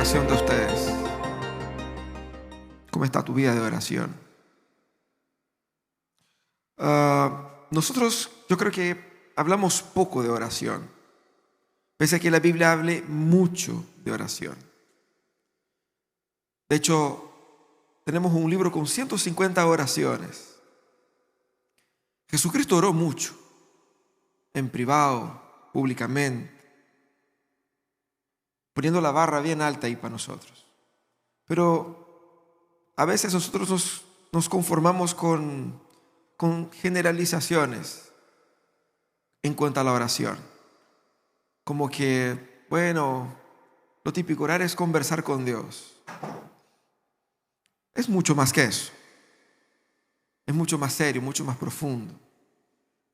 oración de ustedes? ¿Cómo está tu vida de oración? Nosotros, yo creo que hablamos poco de oración, pese a que la Biblia hable mucho de oración. De hecho, tenemos un libro con 150 oraciones. Jesucristo oró mucho, en privado, públicamente, poniendo la barra bien alta ahí para nosotros. Pero a veces nosotros nos conformamos con generalizaciones en cuanto a la oración. Como que, bueno, lo típico, orar es conversar con Dios. Es mucho más que eso. Es mucho más serio, mucho más profundo.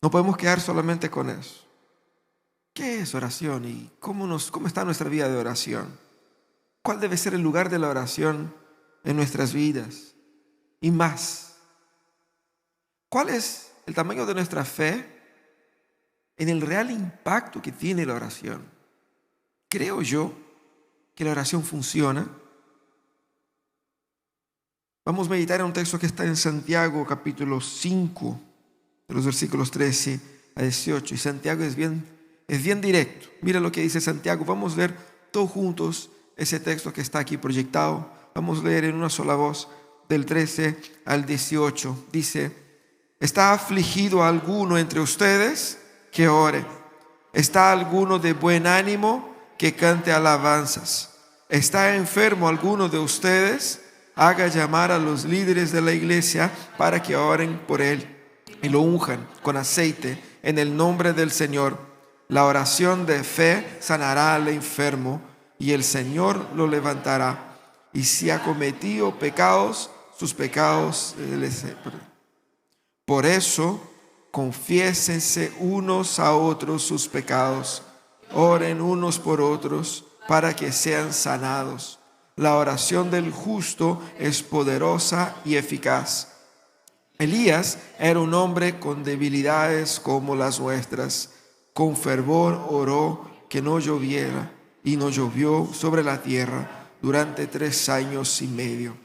No podemos quedar solamente con eso. ¿Qué es oración y cómo está nuestra vida de oración? ¿Cuál debe ser el lugar de la oración en nuestras vidas? Y más, ¿cuál es el tamaño de nuestra fe en el real impacto que tiene la oración? Creo yo que la oración funciona. Vamos a meditar en un texto que está en Santiago, capítulo 5, de los versículos 13 a 18. Y Santiago es bien directo. Mira lo que dice Santiago. Vamos a leer todos juntos ese texto que está aquí proyectado. Vamos a leer en una sola voz del 13 al 18. Dice: ¿está afligido alguno entre ustedes? Que ore. ¿Está alguno de buen ánimo? Que cante alabanzas. ¿Está enfermo alguno de ustedes? Haga llamar a los líderes de la iglesia para que oren por él y lo unjan con aceite en el nombre del Señor. La oración de fe sanará al enfermo y el Señor lo levantará. Y si ha cometido pecados, sus pecados por eso, confiésense unos a otros sus pecados. Oren unos por otros para que sean sanados. La oración del justo es poderosa y eficaz. Elías era un hombre con debilidades como las nuestras. Con fervor oró que no lloviera, y no llovió sobre la tierra durante 3 años y medio.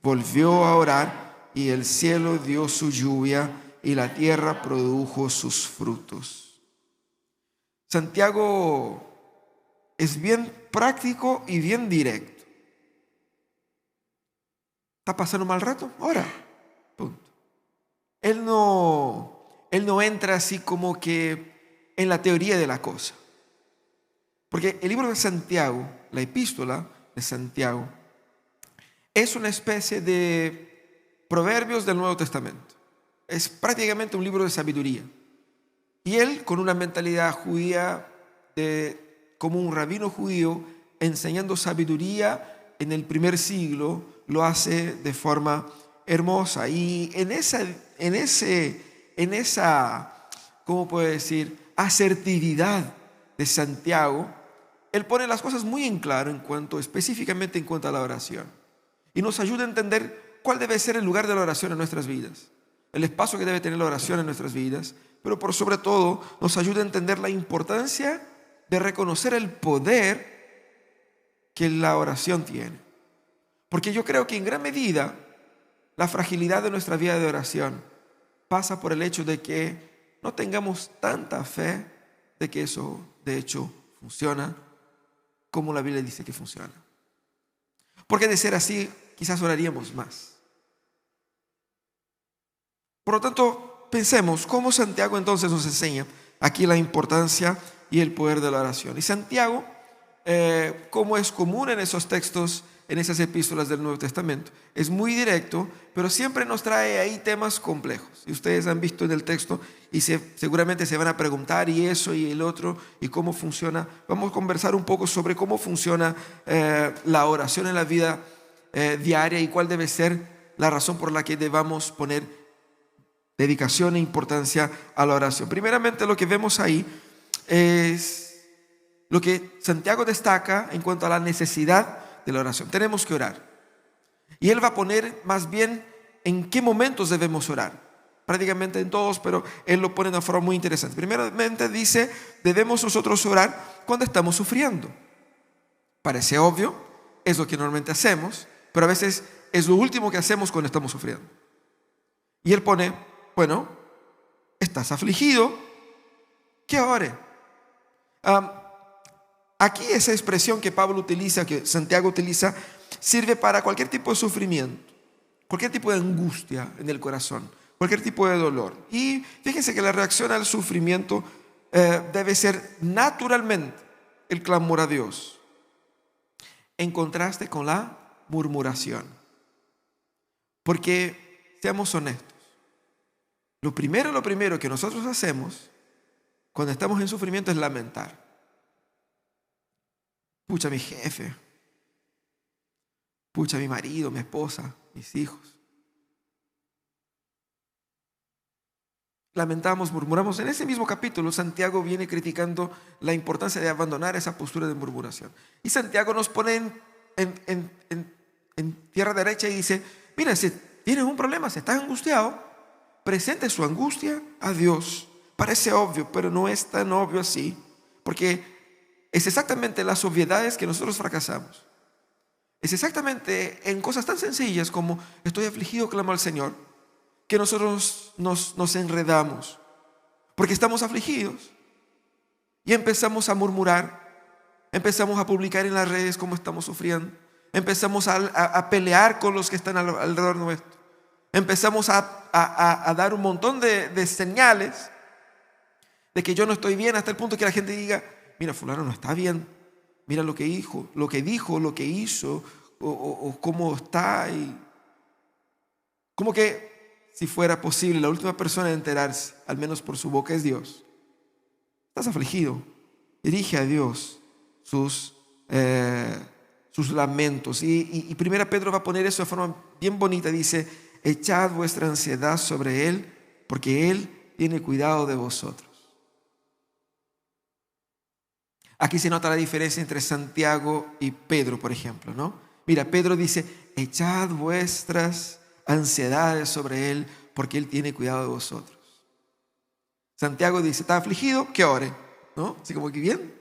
Volvió a orar, y el cielo dio su lluvia, y la tierra produjo sus frutos. Santiago es bien práctico y bien directo. ¿Está pasando un mal rato? Ora. Punto. Él no entra así como que en la teoría de la cosa. Porque el libro de Santiago, la epístola de Santiago, es una especie de proverbios del Nuevo Testamento. Es prácticamente un libro de sabiduría. Y él, con una mentalidad judía, como un rabino judío, enseñando sabiduría en el primer siglo, lo hace de forma hermosa. Y en esa, ¿cómo puedo decir?, asertividad de Santiago, él pone las cosas muy en claro específicamente en cuanto a la oración. Y nos ayuda a entender cuál debe ser el lugar de la oración en nuestras vidas, el espacio que debe tener la oración en nuestras vidas, pero por sobre todo nos ayuda a entender la importancia de reconocer el poder que la oración tiene. Porque yo creo que en gran medida la fragilidad de nuestra vida de oración pasa por el hecho de que no tengamos tanta fe de que eso de hecho funciona como la Biblia dice que funciona. Porque de ser así, quizás oraríamos más. Por lo tanto, pensemos cómo Santiago entonces nos enseña aquí la importancia y el poder de la oración. Y Santiago, como es común en esos textos, en esas epístolas del Nuevo Testamento, es muy directo, pero siempre nos trae ahí temas complejos. Y ustedes han visto en el texto y seguramente se van a preguntar, y eso y el otro, y cómo funciona. Vamos a conversar un poco sobre cómo funciona la oración en la vida diaria y cuál debe ser la razón por la que debamos poner dedicación e importancia a la oración. Primeramente, lo que vemos ahí es lo que Santiago destaca en cuanto a la necesidad de la oración. Tenemos que orar. Y él va a poner más bien en qué momentos debemos orar. Prácticamente en todos, pero él lo pone de una forma muy interesante. Primeramente dice, debemos nosotros orar cuando estamos sufriendo. Parece obvio, es lo que normalmente hacemos, pero a veces es lo último que hacemos cuando estamos sufriendo. Y él pone, bueno, estás afligido, que ore. Aquí esa expresión que Pablo utiliza, que Santiago utiliza, sirve para cualquier tipo de sufrimiento, cualquier tipo de angustia en el corazón, cualquier tipo de dolor. Y fíjense que la reacción al sufrimiento debe ser naturalmente el clamor a Dios, en contraste con la murmuración. Porque, seamos honestos, lo primero que nosotros hacemos cuando estamos en sufrimiento es lamentar. Pucha, mi jefe, pucha, mi marido, mi esposa, mis hijos. Lamentamos, murmuramos. En ese mismo capítulo, Santiago viene criticando la importancia de abandonar esa postura de murmuración. Y Santiago nos pone en tierra derecha y dice, mira, si tienes un problema, si estás angustiado, presente su angustia a Dios. Parece obvio, pero no es tan obvio así, porque es exactamente las obviedades que nosotros fracasamos. Es exactamente en cosas tan sencillas como estoy afligido, clamo al Señor, que nosotros nos enredamos, porque estamos afligidos y empezamos a murmurar, empezamos a publicar en las redes cómo estamos sufriendo, empezamos a pelear con los que están alrededor nuestro, empezamos a dar un montón de señales de que yo no estoy bien, hasta el punto que la gente diga, mira, fulano no está bien, mira lo que dijo, lo que hizo, o cómo está. Y como que si fuera posible, la última persona en enterarse, al menos por su boca, es Dios. Estás afligido, dirige a Dios sus lamentos. Y Primera Pedro va a poner eso de forma bien bonita, dice, echad vuestra ansiedad sobre Él, porque Él tiene cuidado de vosotros. Aquí se nota la diferencia entre Santiago y Pedro, por ejemplo, ¿no? Mira, Pedro dice, echad vuestras ansiedades sobre Él, porque Él tiene cuidado de vosotros. Santiago dice, ¿está afligido? Que ore, ¿no? Así como que bien.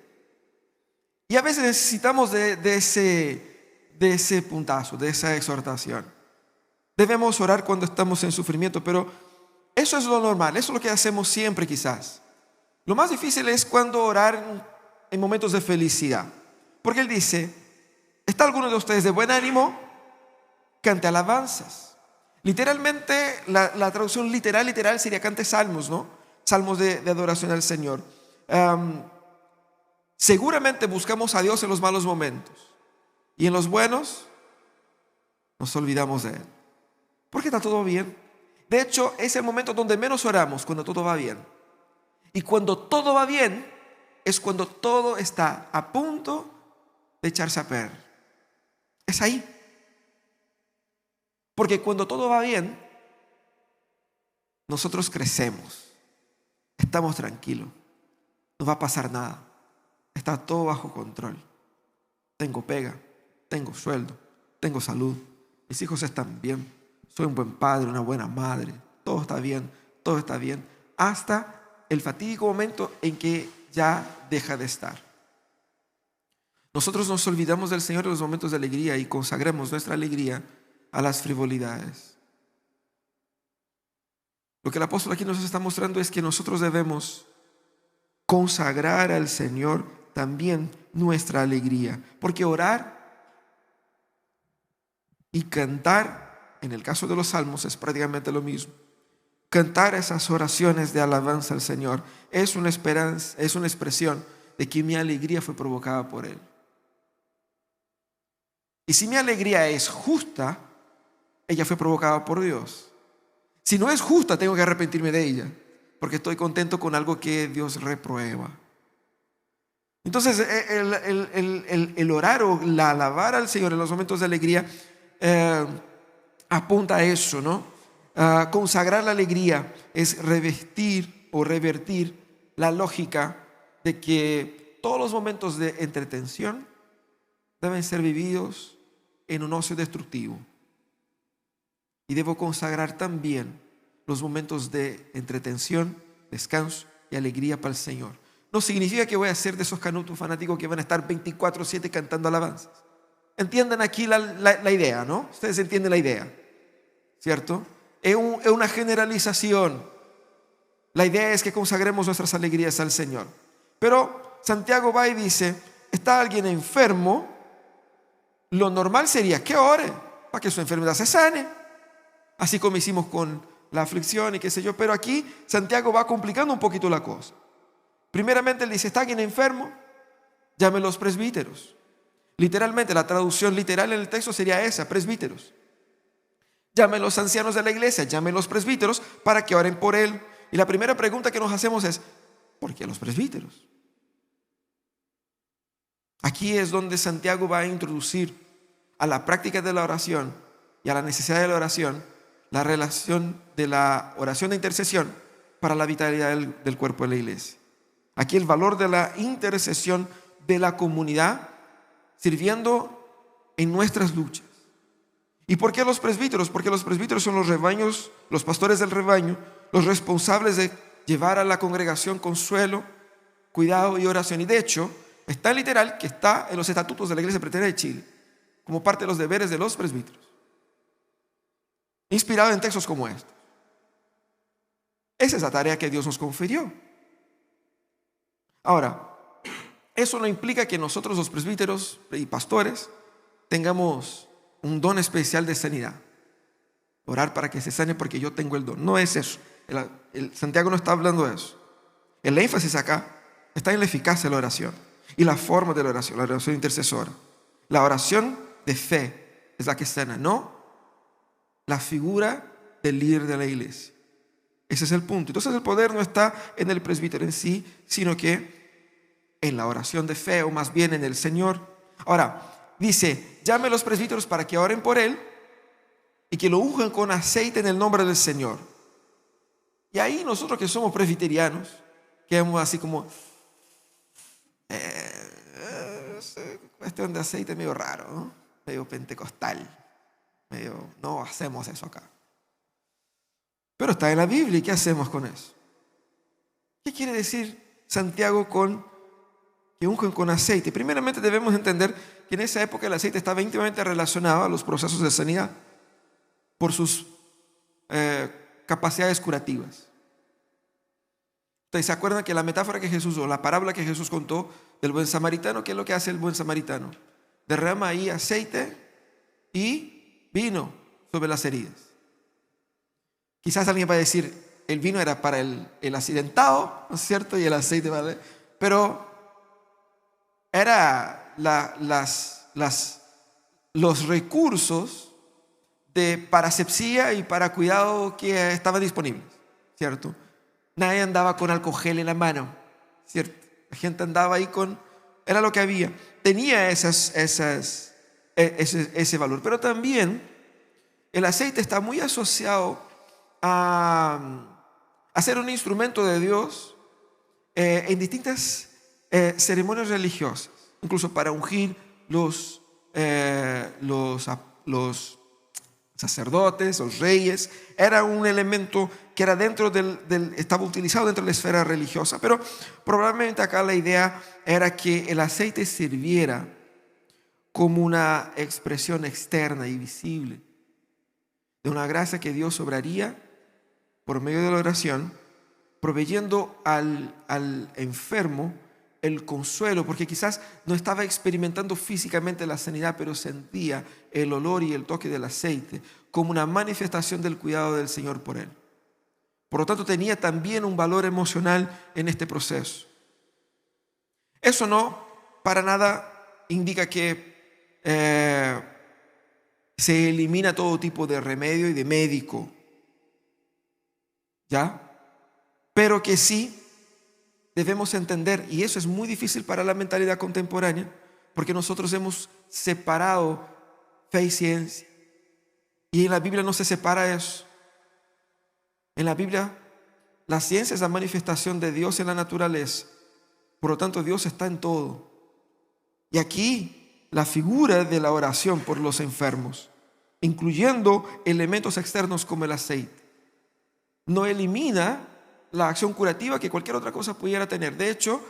Y a veces necesitamos de ese puntazo, de esa exhortación. Debemos orar cuando estamos en sufrimiento, pero eso es lo normal, eso es lo que hacemos siempre quizás. Lo más difícil es cuando orar en momentos de felicidad. Porque él dice, ¿está alguno de ustedes de buen ánimo? Cante alabanzas. Literalmente, la traducción literal sería cante salmos, ¿no? Salmos de adoración al Señor. Seguramente buscamos a Dios en los malos momentos. Y en los buenos, nos olvidamos de Él. Porque está todo bien. De hecho, es el momento donde menos oramos, cuando todo va bien. Y cuando todo va bien, es cuando todo está a punto de echarse a perder. Es ahí. Porque cuando todo va bien, nosotros crecemos, estamos tranquilos, no va a pasar nada, está todo bajo control. Tengo pega, tengo sueldo, tengo salud, mis hijos están bien, soy un buen padre, una buena madre, todo está bien, hasta el fatídico momento en que ya deja de estar. Nosotros nos olvidamos del Señor en los momentos de alegría y consagramos nuestra alegría a las frivolidades. Lo que el apóstol aquí nos está mostrando es que nosotros debemos consagrar al Señor también nuestra alegría, porque orar y cantar, en el caso de los salmos, es prácticamente lo mismo. Cantar esas oraciones de alabanza al Señor es una esperanza, es una expresión de que mi alegría fue provocada por Él. Y si mi alegría es justa, ella fue provocada por Dios. Si no es justa, tengo que arrepentirme de ella, porque estoy contento con algo que Dios reprueba. Entonces, el orar o la alabar al Señor en los momentos de alegría apunta a eso, ¿no? Consagrar la alegría es revestir o revertir la lógica de que todos los momentos de entretención deben ser vividos en un ocio destructivo. Y debo consagrar también los momentos de entretención, descanso y alegría para el Señor. No significa que voy a ser de esos canutos fanáticos que van a estar 24/7 cantando alabanzas. Entiendan aquí la idea, ¿no? Ustedes entienden la idea, ¿cierto? Es una generalización. La idea es que consagremos nuestras alegrías al Señor. Pero Santiago va y dice, está alguien enfermo, lo normal sería que ore para que su enfermedad se sane, así como hicimos con la aflicción y qué sé yo. Pero aquí Santiago va complicando un poquito la cosa. Primeramente él dice, está alguien enfermo, llame a los presbíteros. Literalmente, la traducción literal en el texto sería esa, presbíteros. Llame a los ancianos de la iglesia, llame a los presbíteros para que oren por él. Y la primera pregunta que nos hacemos es, ¿por qué los presbíteros? Aquí es donde Santiago va a introducir a la práctica de la oración y a la necesidad de la oración, la relación de la oración de intercesión para la vitalidad del cuerpo de la iglesia. Aquí el valor de la intercesión de la comunidad sirviendo en nuestras luchas. ¿Y por qué los presbíteros? Porque los presbíteros son los rebaños, los pastores del rebaño, los responsables de llevar a la congregación consuelo, cuidado y oración. Y de hecho, es tan literal que está en los estatutos de la Iglesia Presbiteriana de Chile, como parte de los deberes de los presbíteros, inspirado en textos como estos. Esa es la tarea que Dios nos confirió. Ahora, eso no implica que nosotros los presbíteros y pastores tengamos un don especial de sanidad. Orar para que se sane porque yo tengo el don. No es eso. Santiago no está hablando de eso. El énfasis acá está en la eficacia de la oración y la forma de la oración intercesora. La oración de fe es la que sana, no la figura del líder de la iglesia. Ese es el punto. Entonces el poder no está en el presbítero en sí, sino que en la oración de fe, o más bien en el Señor. Ahora, dice, llame a los presbíteros para que oren por él y que lo unjan con aceite en el nombre del Señor. Y ahí nosotros que somos presbiterianos, quedamos así como, cuestión de aceite medio raro, ¿no? Medio pentecostal, medio, no hacemos eso acá. Pero está en la Biblia, ¿y qué hacemos con eso? ¿Qué quiere decir Santiago con que ungen con aceite? Primeramente debemos entender que en esa época el aceite estaba íntimamente relacionado a los procesos de sanidad por sus capacidades curativas. Ustedes se acuerdan que la metáfora que Jesús, o la parábola que Jesús contó del buen samaritano, ¿qué es lo que hace el buen samaritano? Derrama ahí aceite y vino sobre las heridas. Quizás alguien va a decir, el vino era para el accidentado, ¿no es cierto? Y el aceite para él. Pero era los recursos de parasepsia y para cuidado que estaban disponibles, ¿cierto? Nadie andaba con alcohol gel en la mano, ¿cierto? La gente andaba ahí era lo que había. Tenía ese valor. Pero también el aceite está muy asociado a ser un instrumento de Dios en distintas ceremonias religiosas, incluso para ungir los sacerdotes, los reyes. Era un elemento que era estaba utilizado dentro de la esfera religiosa, pero probablemente acá la idea era que el aceite sirviera como una expresión externa y visible de una gracia que Dios obraría por medio de la oración, proveyendo al enfermo el consuelo, porque quizás no estaba experimentando físicamente la sanidad, pero sentía el olor y el toque del aceite como una manifestación del cuidado del Señor por él. Por lo tanto, tenía también un valor emocional en este proceso. Eso no para nada indica que se elimina todo tipo de remedio y de médico, ¿ya? Pero que sí debemos entender, y eso es muy difícil para la mentalidad contemporánea, porque nosotros hemos separado fe y ciencia. Y en la Biblia no se separa eso. En la Biblia, la ciencia es la manifestación de Dios en la naturaleza. Por lo tanto, Dios está en todo. Y aquí, la figura de la oración por los enfermos, incluyendo elementos externos como el aceite, no elimina la acción curativa que cualquier otra cosa pudiera tener. De hecho,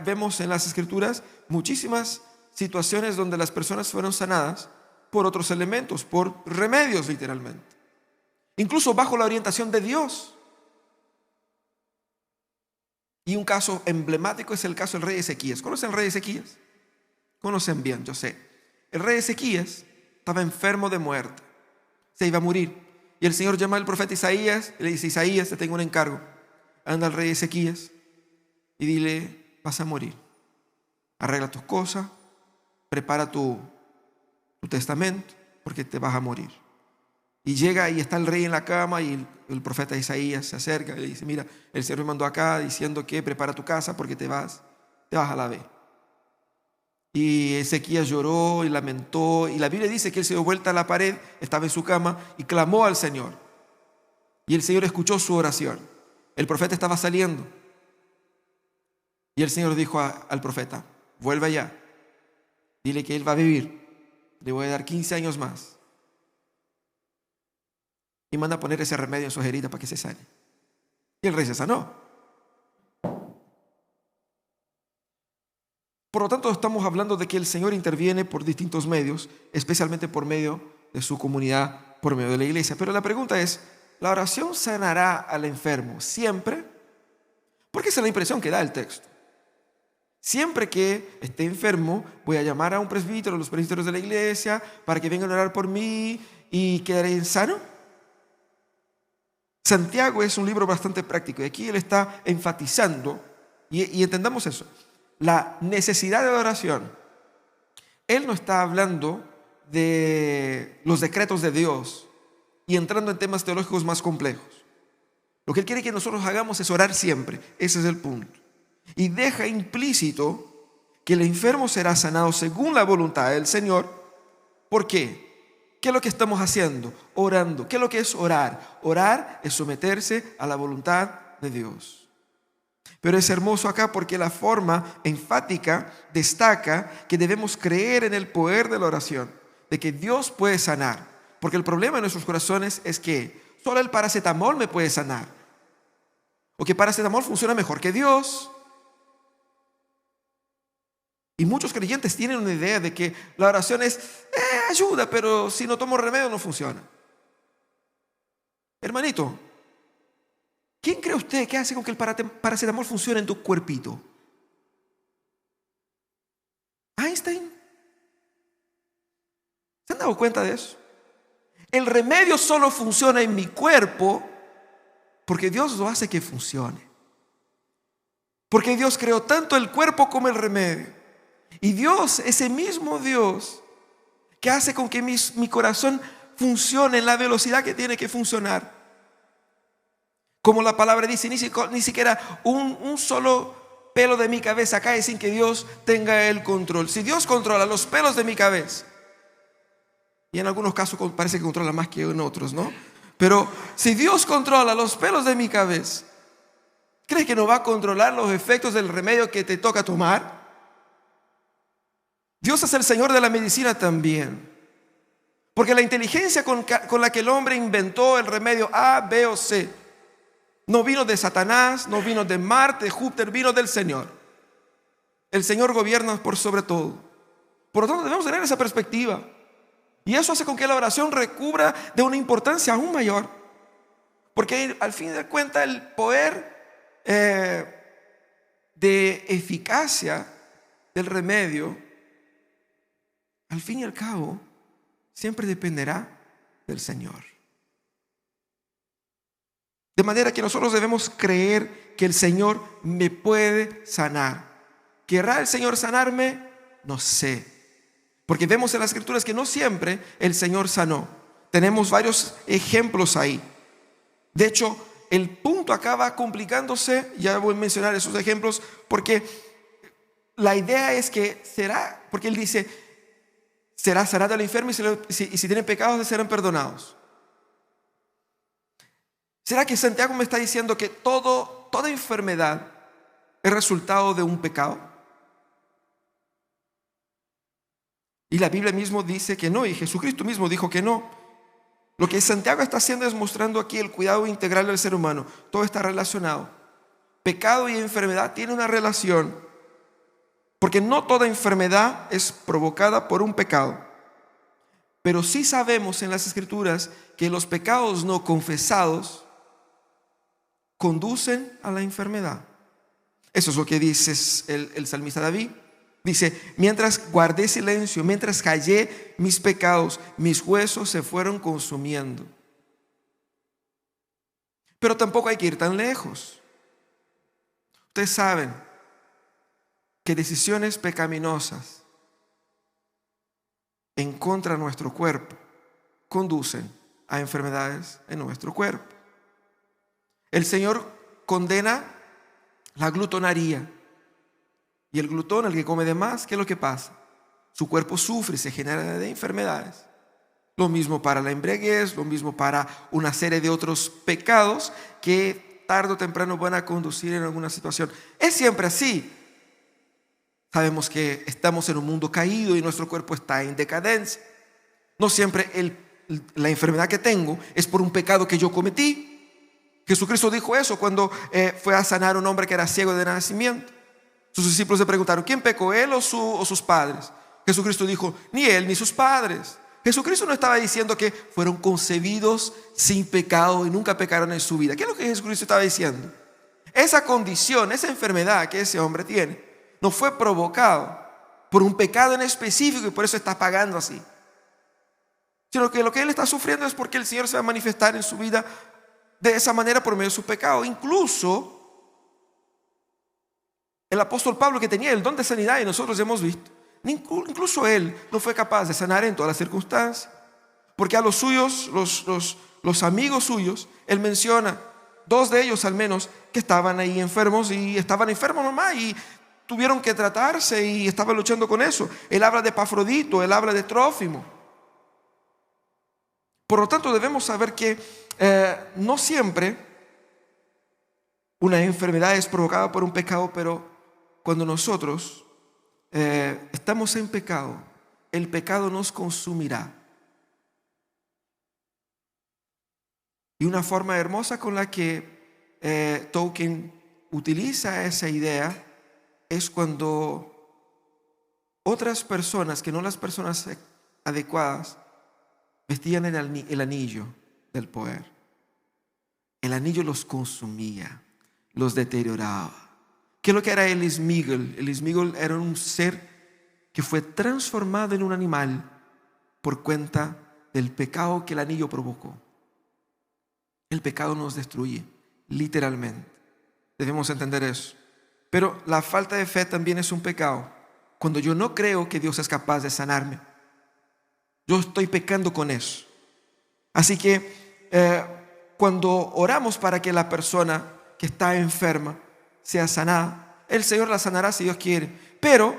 vemos en las Escrituras muchísimas situaciones donde las personas fueron sanadas por otros elementos, por remedios literalmente. Incluso bajo la orientación de Dios. Y un caso emblemático es el caso del rey Ezequías. ¿Conocen al rey Ezequías? Conocen bien, yo sé. El rey Ezequías estaba enfermo de muerte. Se iba a morir. Y el Señor llama al profeta Isaías y le dice: Isaías, te tengo un encargo. Anda al rey Ezequías y dile: vas a morir. Arregla tus cosas, prepara tu testamento, porque te vas a morir. Y llega y está el rey en la cama y el profeta Isaías se acerca y le dice: mira, el Señor me mandó acá diciendo que prepara tu casa porque te vas a la vez. Y Ezequías lloró y lamentó, y la Biblia dice que él se dio vuelta a la pared, estaba en su cama y clamó al Señor. Y el Señor escuchó su oración. El profeta estaba saliendo y el Señor dijo al profeta: vuelve allá, dile que él va a vivir, le voy a dar 15 años más. Y manda a poner ese remedio en sus heridas para que se sane. Y el rey se sanó. Por lo tanto, estamos hablando de que el Señor interviene por distintos medios, especialmente por medio de su comunidad, por medio de la iglesia. Pero la pregunta es: ¿la oración sanará al enfermo siempre? Porque esa es la impresión que da el texto. Siempre que esté enfermo, voy a llamar a un presbítero, a los presbíteros de la iglesia, para que vengan a orar por mí y quedaré sano. Santiago es un libro bastante práctico y aquí él está enfatizando, y entendamos eso, la necesidad de oración. Él no está hablando de los decretos de Dios y entrando en temas teológicos más complejos. Lo que él quiere que nosotros hagamos es orar siempre. Ese es el punto. Y deja implícito que el enfermo será sanado según la voluntad del Señor. ¿Por qué? ¿Qué es lo que estamos haciendo? Orando. ¿Qué es lo que es orar? Orar es someterse a la voluntad de Dios. Pero es hermoso acá porque la forma enfática destaca que debemos creer en el poder de la oración, de que Dios puede sanar. Porque el problema en nuestros corazones es que solo el paracetamol me puede sanar, o que paracetamol funciona mejor que Dios. Y muchos creyentes tienen una idea de que la oración es ayuda, pero si no tomo remedio no funciona. Hermanito, ¿quién cree usted que hace con que el paracetamol funcione en tu cuerpito? ¿Einstein? ¿Se han dado cuenta de eso? El remedio solo funciona en mi cuerpo porque Dios lo hace que funcione. Porque Dios creó tanto el cuerpo como el remedio. Y Dios, ese mismo Dios que hace con que mi corazón funcione en la velocidad que tiene que funcionar. Como la palabra dice, ni siquiera un solo pelo de mi cabeza cae sin que Dios tenga el control. Si Dios controla los pelos de mi cabeza, y en algunos casos parece que controla más que en otros, ¿no? Pero si Dios controla los pelos de mi cabeza, ¿crees que no va a controlar los efectos del remedio que te toca tomar? Dios es el Señor de la medicina también. Porque la inteligencia con la que el hombre inventó el remedio A, B o C no vino de Satanás, no vino de Marte, de Júpiter, vino del Señor. El Señor gobierna por sobre todo. Por lo tanto, debemos tener esa perspectiva. Y eso hace con que la oración recubra de una importancia aún mayor. Porque al fin de cuentas el poder de eficacia del remedio, al fin y al cabo, siempre dependerá del Señor. De manera que nosotros debemos creer que el Señor me puede sanar. ¿Querrá el Señor sanarme? No sé. Porque vemos en las Escrituras que no siempre el Señor sanó. Tenemos varios ejemplos ahí. De hecho, el punto acaba complicándose. Ya voy a mencionar esos ejemplos porque la idea es que será, porque él dice, será sanado el enfermo y si tienen pecados serán perdonados. ¿Será que Santiago me está diciendo que toda enfermedad es resultado de un pecado? Y la Biblia mismo dice que no, y Jesucristo mismo dijo que no. Lo que Santiago está haciendo es mostrando aquí el cuidado integral del ser humano. Todo está relacionado. Pecado y enfermedad tienen una relación. Porque no toda enfermedad es provocada por un pecado. Pero sí sabemos en las Escrituras que los pecados no confesados conducen a la enfermedad. Eso es lo que dice el salmista David. Dice: mientras guardé silencio, mientras callé mis pecados, mis huesos se fueron consumiendo. Pero tampoco hay que ir tan lejos. Ustedes saben que decisiones pecaminosas en contra de nuestro cuerpo conducen a enfermedades en nuestro cuerpo. El Señor condena la glutonaría. Y el glutón, el que come de más, ¿qué es lo que pasa? Su cuerpo sufre y se genera de enfermedades. Lo mismo para la embriaguez, lo mismo para una serie de otros pecados que tarde o temprano van a conducir en alguna situación. Es siempre así. Sabemos que estamos en un mundo caído y nuestro cuerpo está en decadencia. No siempre la enfermedad que tengo es por un pecado que yo cometí. Jesucristo dijo eso cuando fue a sanar a un hombre que era ciego de nacimiento. Sus discípulos le preguntaron: ¿quién pecó, él o sus padres? Jesucristo dijo: ni él ni sus padres. Jesucristo no estaba diciendo que fueron concebidos sin pecado y nunca pecaron en su vida. ¿Qué es lo que Jesucristo estaba diciendo? Esa condición, esa enfermedad que ese hombre tiene, no fue provocado por un pecado en específico y por eso está pagando así. Sino que lo que él está sufriendo es porque el Señor se va a manifestar en su vida de esa manera por medio de su pecado. Incluso el apóstol Pablo, que tenía el don de sanidad, y nosotros hemos visto, incluso él no fue capaz de sanar en todas las circunstancias. Porque a los suyos, los amigos suyos, él menciona, 2 de ellos al menos, que estaban ahí enfermos y estaban enfermos nomás y tuvieron que tratarse y estaban luchando con eso. Él habla de Epafrodito, él habla de Trófimo. Por lo tanto, debemos saber que no siempre una enfermedad es provocada por un pecado, pero cuando nosotros estamos en pecado, el pecado nos consumirá. Y una forma hermosa con la que Tolkien utiliza esa idea es cuando otras personas, que no las personas adecuadas, vestían el anillo del poder. El anillo los consumía, los deterioraba. ¿Qué es lo que era el Sméagol? El Sméagol era un ser que fue transformado en un animal por cuenta del pecado que el anillo provocó. El pecado nos destruye, literalmente. Debemos entender eso. Pero la falta de fe también es un pecado. Cuando yo no creo que Dios es capaz de sanarme, yo estoy pecando con eso. Así que cuando oramos para que la persona que está enferma sea sanada, el Señor la sanará si Dios quiere. Pero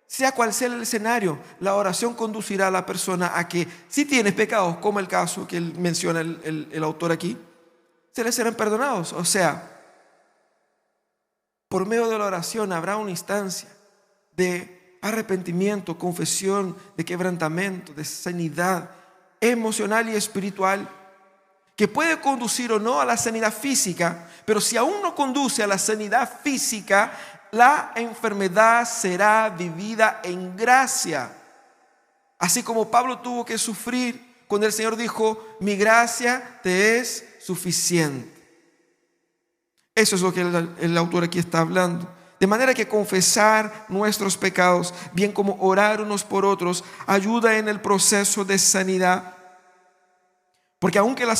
sea cual sea el escenario, la oración conducirá a la persona a que, si tienes pecados, como el caso que menciona el autor aquí, se les serán perdonados. O sea, por medio de la oración habrá una instancia de arrepentimiento, confesión, de quebrantamiento, de sanidad emocional y espiritual, que puede conducir o no a la sanidad física. Pero si aún no conduce a la sanidad física, la enfermedad será vivida en gracia. Así como Pablo tuvo que sufrir cuando el Señor dijo: mi gracia te es suficiente. Eso es lo que el autor aquí está hablando. De manera que confesar nuestros pecados, bien como orar unos por otros, ayuda en el proceso de sanidad. Porque aunque la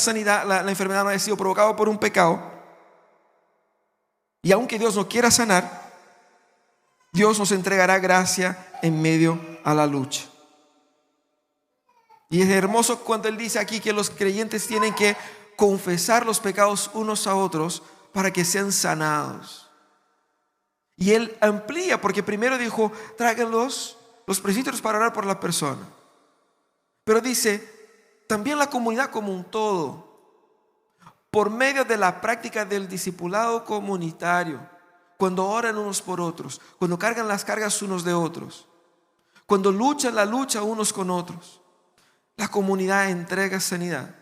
enfermedad no haya sido provocada por un pecado, y aunque Dios no quiera sanar, Dios nos entregará gracia en medio a la lucha. Y es hermoso cuando Él dice aquí que los creyentes tienen que confesar los pecados unos a otros para que sean sanados. Y Él amplía, porque primero dijo: traigan los presbíteros para orar por la persona. Pero dice: también la comunidad como un todo, por medio de la práctica del discipulado comunitario, cuando oran unos por otros, cuando cargan las cargas unos de otros, cuando luchan la lucha unos con otros, la comunidad entrega sanidad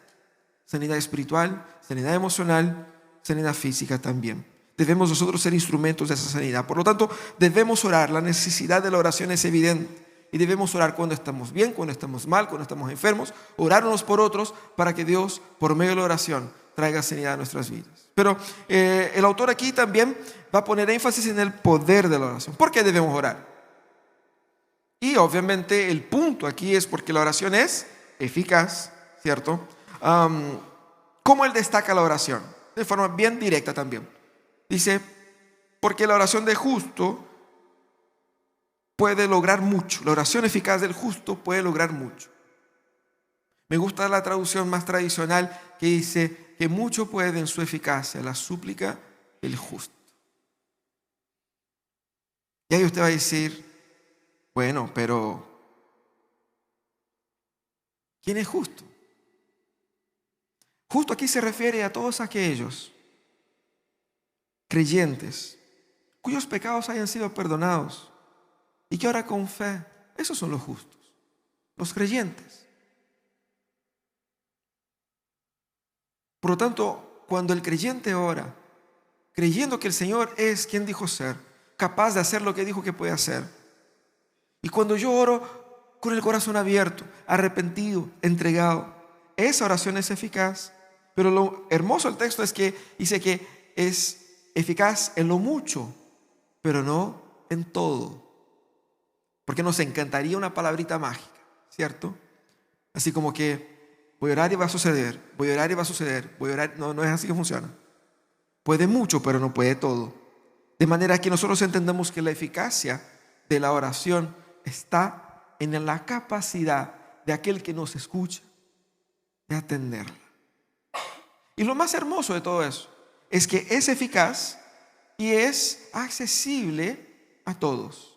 espiritual, sanidad emocional, sanidad física también. debemos nosotros ser instrumentos de esa sanidad. Por lo tanto, debemos orar. La necesidad de la oración es evidente. Y debemos orar cuando estamos bien, cuando estamos mal, cuando estamos enfermos. Orar unos por otros para que Dios, por medio de la oración, traiga sanidad a nuestras vidas. Pero el autor aquí también va a poner énfasis en el poder de la oración. ¿Por qué debemos orar? Y obviamente el punto aquí es porque la oración es eficaz, ¿cierto? ¿Cómo él destaca la oración? De forma bien directa también. Dice, porque la oración del justo puede lograr mucho. La oración eficaz del justo puede lograr mucho. Me gusta la traducción más tradicional que dice que mucho puede en su eficacia la súplica del justo. Y ahí usted va a decir, bueno, pero ¿quién es justo? Justo aquí se refiere a todos aquellos creyentes cuyos pecados hayan sido perdonados y que ahora con fe, esos son los justos, los creyentes. Por lo tanto, cuando el creyente ora, creyendo que el Señor es quien dijo ser, capaz de hacer lo que dijo que puede hacer, y cuando yo oro con el corazón abierto, arrepentido, entregado, esa oración es eficaz. Pero lo hermoso del texto es que dice que es eficaz en lo mucho, pero no en todo. Porque nos encantaría una palabrita mágica, ¿cierto? Así como que voy a orar y va a suceder, voy a orar y va a suceder, voy a orar. No, no es así que funciona. Puede mucho, pero no puede todo. De manera que nosotros entendemos que la eficacia de la oración está en la capacidad de aquel que nos escucha de atenderla. Y lo más hermoso de todo eso es que es eficaz y es accesible a todos.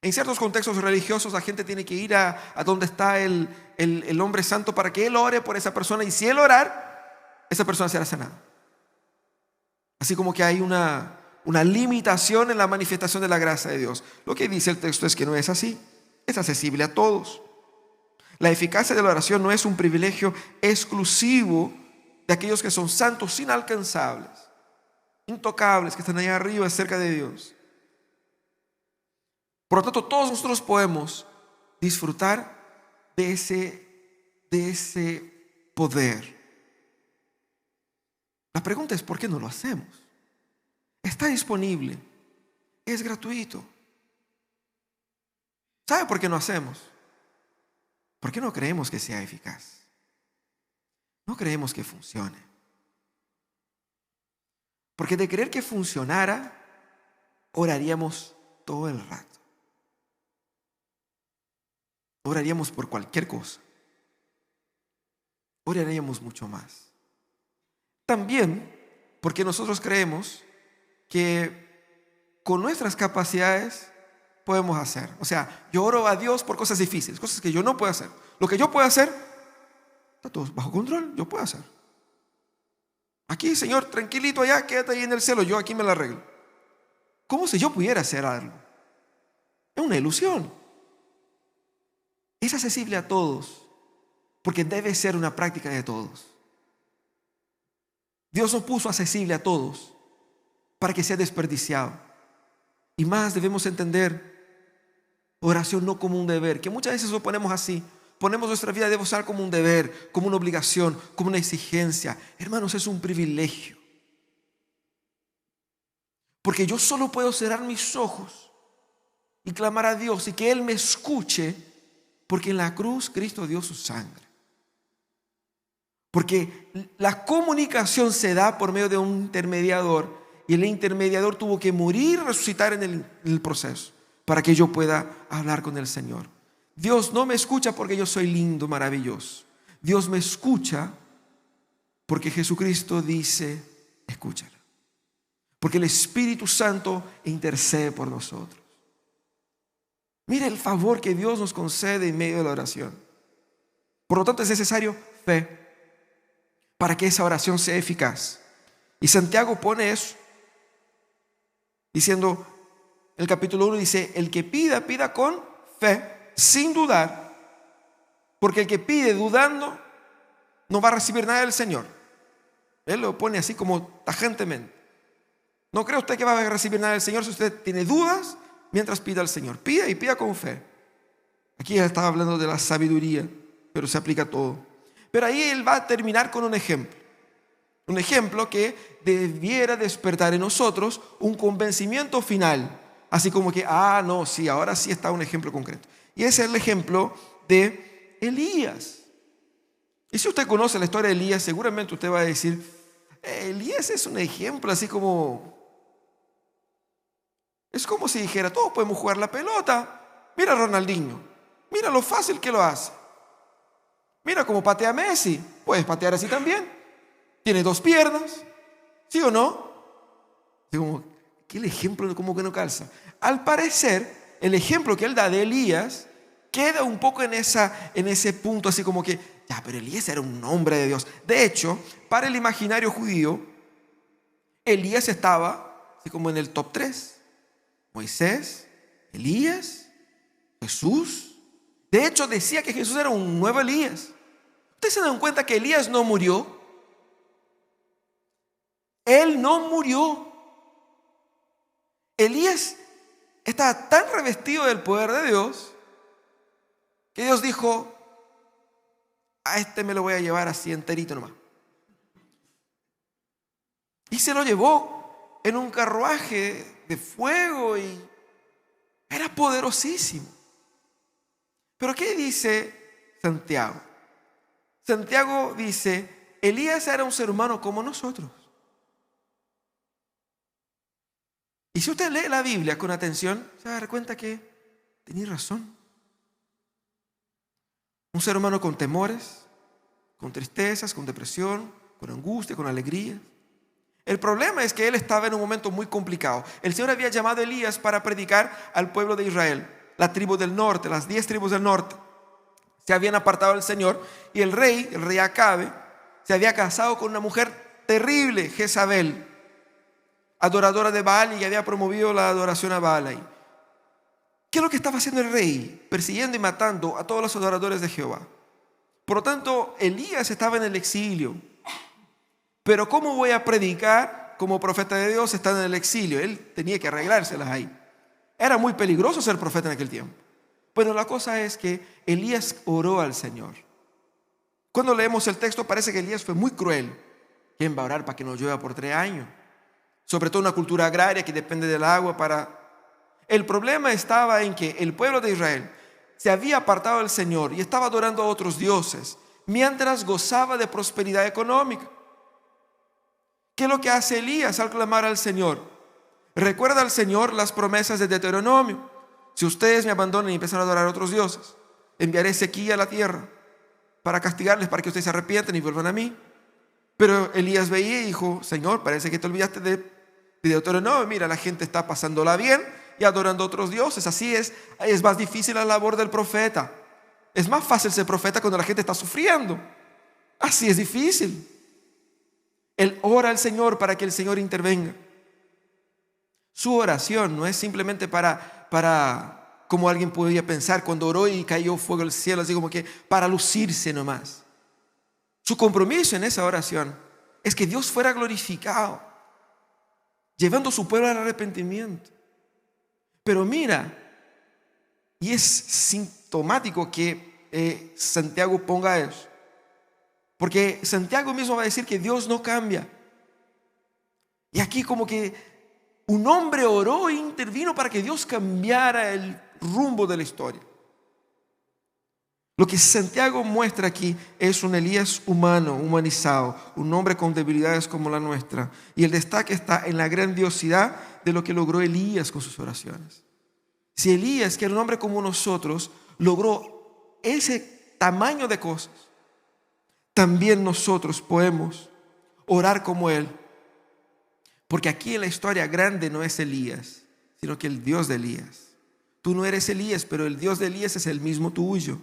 En ciertos contextos religiosos la gente tiene que ir a donde está el hombre santo para que él ore por esa persona, y si él orar, esa persona será sanada. Así como que hay una limitación en la manifestación de la gracia de Dios. Lo que dice el texto es que no es así, es accesible a todos. La eficacia de la oración no es un privilegio exclusivo de aquellos que son santos, inalcanzables, intocables, que están allá arriba cerca de Dios. Por lo tanto, todos nosotros podemos disfrutar de ese poder. La pregunta es, ¿por qué no lo hacemos? Está disponible, es gratuito. ¿Sabe por qué no hacemos? ¿Por qué no creemos que sea eficaz? No creemos que funcione. Porque de creer que funcionara, oraríamos todo el rato. Oraríamos por cualquier cosa. Oraríamos mucho más. También porque nosotros creemos que con nuestras capacidades podemos hacer. O sea, yo oro a Dios por cosas difíciles, cosas que yo no puedo hacer. Lo que yo puedo hacer, está todo bajo control, yo puedo hacer. Aquí, Señor, tranquilito allá, quédate ahí en el cielo, yo aquí me la arreglo. Como si yo pudiera hacer algo. Es una ilusión. Es accesible a todos, porque debe ser una práctica de todos. Dios nos puso accesible a todos para que sea desperdiciado. Y más debemos entender oración no como un deber, que muchas veces lo ponemos así. Ponemos nuestra vida de devocional como un deber, como una obligación, como una exigencia. Hermanos, es un privilegio. Porque yo solo puedo cerrar mis ojos y clamar a Dios y que Él me escuche, porque en la cruz Cristo dio su sangre. Porque la comunicación se da por medio de un intermediador, y el intermediador tuvo que morir y resucitar en el proceso para que yo pueda hablar con el Señor. Dios no me escucha porque yo soy lindo, maravilloso. Dios me escucha porque Jesucristo dice, escúchala. Porque el Espíritu Santo intercede por nosotros. Mire el favor que Dios nos concede en medio de la oración. Por lo tanto, es necesario fe para que esa oración sea eficaz. Y Santiago pone eso, diciendo, en el capítulo 1 dice, el que pida, pida con fe, sin dudar, porque el que pide dudando no va a recibir nada del Señor. Él lo pone así como tajantemente. No cree usted que va a recibir nada del Señor si usted tiene dudas mientras pida al Señor. Pida y pida con fe. Aquí él estaba hablando de la sabiduría, pero se aplica a todo. Pero ahí él va a terminar con un ejemplo. Un ejemplo que debiera despertar en nosotros un convencimiento final. Así como que, no, sí, ahora sí está un ejemplo concreto. Y ese es el ejemplo de Elías. Y si usted conoce la historia de Elías, seguramente usted va a decir, Elías es un ejemplo así como... Es como si dijera, todos podemos jugar la pelota. Mira a Ronaldinho, mira lo fácil que lo hace. Mira cómo patea Messi, puedes patear así también. Tiene 2 piernas, ¿sí o no? Es como, ¿qué el ejemplo como que no calza? Al parecer, el ejemplo que él da de Elías queda un poco en ese punto, así como que, ya, pero Elías era un hombre de Dios. De hecho, para el imaginario judío, Elías estaba así como en el top 3. Moisés, Elías, Jesús. De hecho, decía que Jesús era un nuevo Elías. ¿Ustedes se dan cuenta que Elías no murió? Él no murió. Elías estaba tan revestido del poder de Dios que Dios dijo, a este me lo voy a llevar así enterito nomás. Y se lo llevó en un carruaje de fuego y era poderosísimo. Pero ¿qué dice Santiago? Santiago dice, Elías era un ser humano como nosotros. Y si usted lee la Biblia con atención, se va a dar cuenta que tenía razón. Un ser humano con temores, con tristezas, con depresión, con angustia, con alegría. El problema es que él estaba en un momento muy complicado. El Señor había llamado a Elías para predicar al pueblo de Israel, la tribu del norte, las 10 tribus del norte. Se habían apartado del Señor y el rey Acabe, se había casado con una mujer terrible, Jezabel, adoradora de Baal, y había promovido la adoración a Baal ahí. ¿Qué es lo que estaba haciendo el rey? Persiguiendo y matando a todos los adoradores de Jehová. Por lo tanto, Elías estaba en el exilio. Pero ¿cómo voy a predicar como profeta de Dios estando en el exilio? Él tenía que arreglárselas ahí. Era muy peligroso ser profeta en aquel tiempo. Bueno, la cosa es que Elías oró al Señor. Cuando leemos el texto parece que Elías fue muy cruel. ¿Quién va a orar para que no llueva por 3 años? Sobre todo una cultura agraria que depende del agua para... El problema estaba en que el pueblo de Israel se había apartado del Señor y estaba adorando a otros dioses mientras gozaba de prosperidad económica. ¿Qué es lo que hace Elías al clamar al Señor? Recuerda al Señor las promesas de Deuteronomio. Si ustedes me abandonan y empiezan a adorar a otros dioses, enviaré sequía a la tierra para castigarles, para que ustedes se arrepientan y vuelvan a mí. Pero Elías veía y dijo, Señor, parece que te olvidaste de Deuteronomio. Mira, la gente está pasándola bien y adorando a otros dioses. Así es más difícil la labor del profeta. Es más fácil ser profeta cuando la gente está sufriendo. Así es difícil. Él ora al Señor para que el Señor intervenga. Su oración no es simplemente para como alguien podría pensar cuando oró y cayó fuego del cielo, así como que para lucirse nomás. Su compromiso en esa oración es que Dios fuera glorificado, llevando a su pueblo al arrepentimiento. Pero mira, y es sintomático que Santiago ponga eso, porque Santiago mismo va a decir que Dios no cambia. Y aquí como que un hombre oró e intervino para que Dios cambiara el rumbo de la historia. Lo que Santiago muestra aquí es un Elías humano, humanizado, un hombre con debilidades como la nuestra. Y el destaque está en la grandiosidad de lo que logró Elías con sus oraciones. Si Elías, que era un hombre como nosotros, logró ese tamaño de cosas, también nosotros podemos orar como él. Porque aquí en la historia grande no es Elías, sino que el Dios de Elías. Tú no eres Elías, pero el Dios de Elías es el mismo tuyo.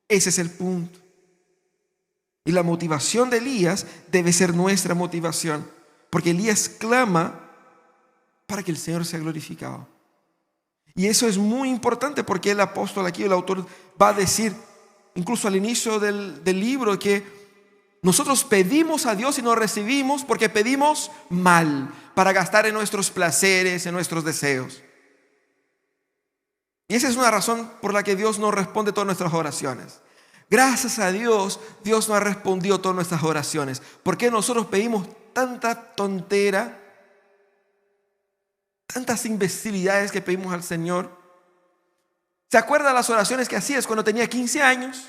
Ese es el punto. Y la motivación de Elías debe ser nuestra motivación, porque Elías clama para que el Señor sea glorificado. Y eso es muy importante porque el apóstol aquí, el autor, va a decir, incluso al inicio del libro, que Nosotros pedimos a Dios y no recibimos porque pedimos mal, para gastar en nuestros placeres, en nuestros deseos. Y esa es una razón por la que Dios no responde todas nuestras oraciones. Gracias a Dios, Dios no ha respondido todas nuestras oraciones. Porque nosotros pedimos tanta tontera, tantas imbecilidades que pedimos al Señor. ¿Se acuerdan las oraciones que hacías cuando tenía 15 años?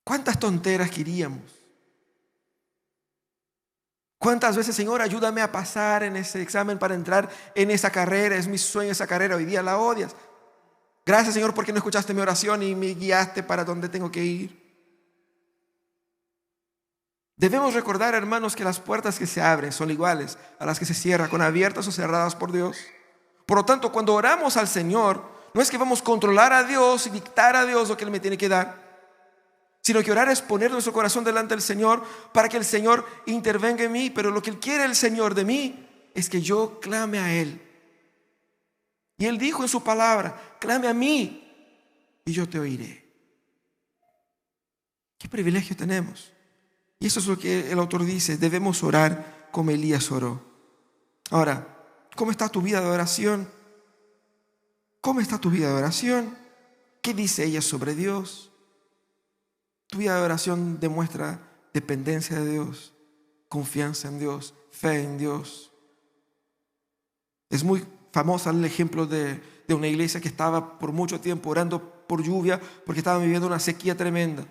¿Cuántas tonteras queríamos? ¿Cuántas veces, Señor, ayúdame a pasar en ese examen para entrar en esa carrera? Es mi sueño esa carrera, hoy día la odias. Gracias, Señor, porque no escuchaste mi oración y me guiaste para donde tengo que ir. Debemos recordar, hermanos, que las puertas que se abren son iguales a las que se cierran, con abiertas o cerradas por Dios. Por lo tanto, cuando oramos al Señor, no es que vamos a controlar a Dios y dictar a Dios lo que Él me tiene que dar, sino que orar es poner nuestro corazón delante del Señor para que el Señor intervenga en mí. Pero lo que quiere el Señor de mí es que yo clame a Él. Y Él dijo en su palabra: clame a mí y yo te oiré. ¿Qué privilegio tenemos? Y eso es lo que el autor dice: debemos orar como Elías oró. Ahora, ¿cómo está tu vida de oración? ¿Cómo está tu vida de oración? ¿Qué dice ella sobre Dios? Tu vida de oración demuestra dependencia de Dios, confianza en Dios, fe en Dios. Es muy famosa el ejemplo de una iglesia que estaba por mucho tiempo orando por lluvia porque estaban viviendo una sequía tremenda.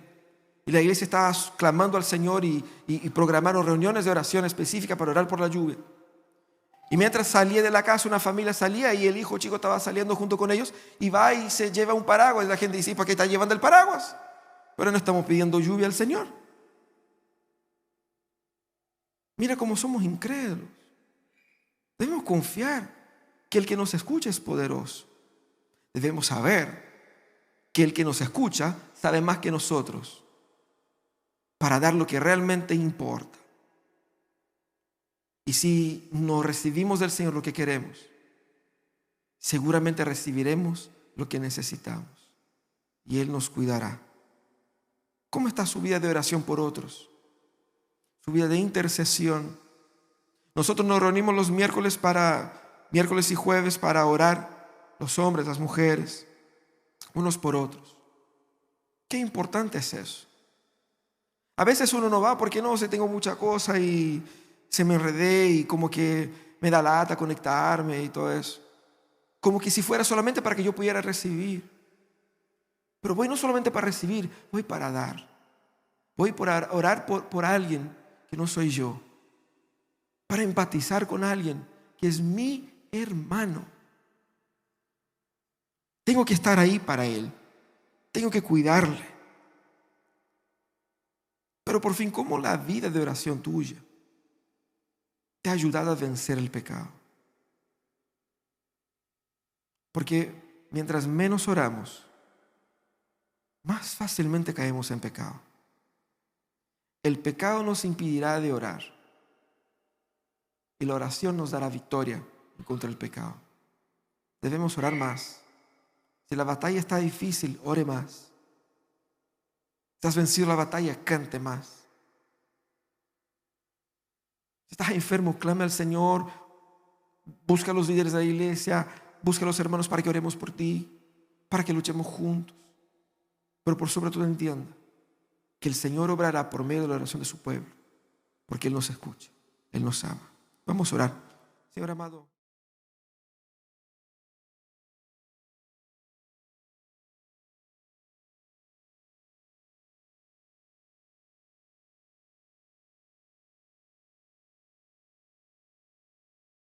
Y la iglesia estaba clamando al Señor y programaron reuniones de oración específicas para orar por la lluvia. Y mientras salía de la casa, una familia salía y el hijo chico estaba saliendo junto con ellos y va y se lleva un paraguas. Y la gente dice: ¿para qué está llevando el paraguas? Pero no estamos pidiendo lluvia al Señor. Mira cómo somos incrédulos. Debemos confiar que el que nos escucha es poderoso. Debemos saber que el que nos escucha sabe más que nosotros para dar lo que realmente importa. Y si no recibimos del Señor lo que queremos, seguramente recibiremos lo que necesitamos y Él nos cuidará. ¿Cómo está su vida de oración por otros? Su vida de intercesión. Nosotros nos reunimos los miércoles y jueves para orar, los hombres, las mujeres, unos por otros. Qué importante es eso. A veces uno no va porque no sé, tengo mucha cosa y se me enredé y como que me da lata conectarme y todo eso. Como que si fuera solamente para que yo pudiera recibir. Pero voy no solamente para recibir, voy para dar. Voy para orar por alguien que no soy yo. Para empatizar con alguien que es mi hermano. Tengo que estar ahí para él. Tengo que cuidarle. Pero por fin, ¿cómo la vida de oración tuya te ha ayudado a vencer el pecado? Porque mientras menos oramos, más fácilmente caemos en pecado. El pecado nos impedirá de orar y la oración nos dará victoria contra el pecado. Debemos orar más. Si la batalla está difícil, ore más. Si has vencido la batalla, cante más. Si estás enfermo, clame al Señor. Busca a los líderes de la iglesia. Busca a los hermanos para que oremos por ti, para que luchemos juntos. Pero por sobre todo entienda que el Señor obrará por medio de la oración de su pueblo, porque Él nos escucha, Él nos ama. Vamos a orar. Señor amado.